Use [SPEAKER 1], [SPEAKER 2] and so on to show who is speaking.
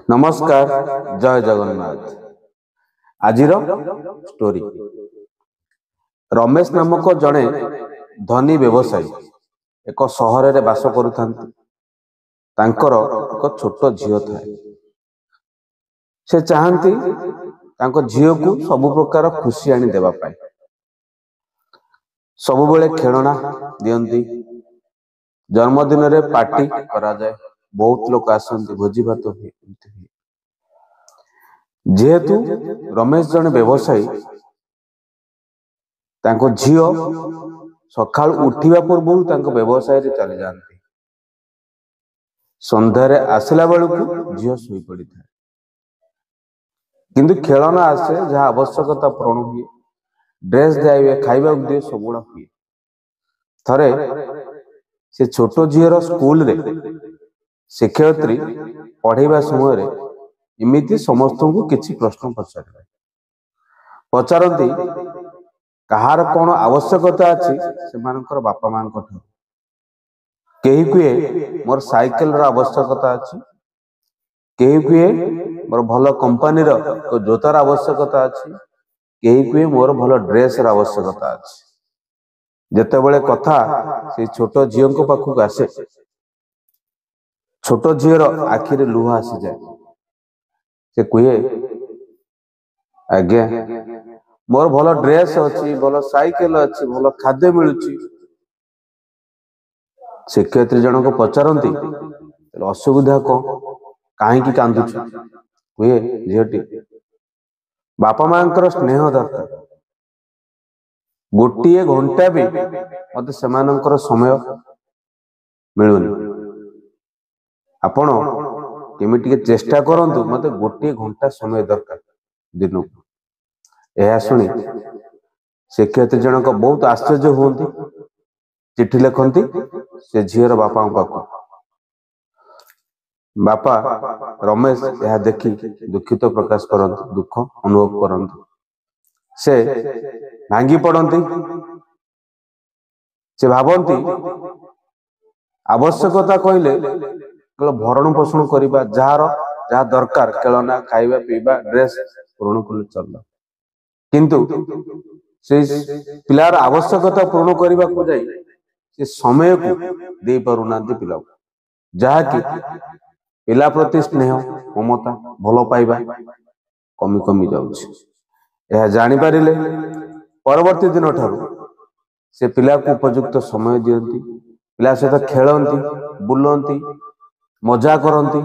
[SPEAKER 1] नमस्कार जय जगन्नाथ। आज स्टोरी रमेश नामक जड़े धनी व्यवसायी एक सहर में बास कर छोट झील थाए। से चाहती झील को सबु प्रकार खुशी आनी देवा पाए। सब बेले खेलना दियंती, जन्मदिन रे पार्टी करा जाए, बहुत लोग आसंती, भोजी भात हुए। जेहेतु रमेश जने व्यवसायी, झील सका उठा पूर्व व्यवसाय चली जाती। संध्यारे आसला बेलू झील शुई पड़ी था, किंतु खेलना आसे जहाँ आवश्यकता पूर्ण हुए, ड्रेस दिए, खाइबा दिए, सबुड़ा हुए। थरे से छोट झीर स्कूल रे शिक्षयित्री पढ़ेवा समय इमिति समस्त को किसी प्रश्न पचारती कहार कौन आवश्यकता अच्छी से बापा मान कही कहे मोर साइकेल आवश्यकता अच्छी, कही कहे मोर भल कंपानी जोतार आवश्यकता अच्छी, कही कहे मोर भल ड्रेस आवश्यकता अच्छी। जेतेबेले कथा से छोट झील को पाखक आसे, छोट झीर आखिरे लुह आसी जाए। से कहे आज्ञा मोर भल ड्रेस अच्छी, भल साइकेल अच्छी, भल खाद्य मिलुची। शिक्षयित्री जन को पचारती असुविधा कौन, कहीं कांदुच? कहे झीटी बापा मां स्नेह दरकार, गोटे घंटा भी मत से समय मिलूनी। आपण केमी चेष्टा करंतु, मत गोटे घंटा समय दरकार दिन को। यह शुणी शिक्षयित्री जनक बहुत आश्चर्य हुंती, चिठी लिखती से झीर बापा पाख। बापा रमेश यह देखी दुखित प्रकाश करते, दुख अनुभव करते। से भांगी पड़ती, से भावती आवश्यकता कहले भरण पोषण करवा, जार जहाँ दरकार खेलना, खाइबा पीवा, ड्रेस पूर्ण कर चल। किंतु से पिलार आवश्यकता पूर्ण करने को जाई से समय को दे पारुना पिला, जहाँकि पिला प्रति स्नेह ममता भल पाइबा कमी कमी जाउछि। जानी पारिले परवर्ती दिन ठारू से पिला को उपयुक्त समय दियंती, पिला सहित खेलती, बुलती, मजा करती।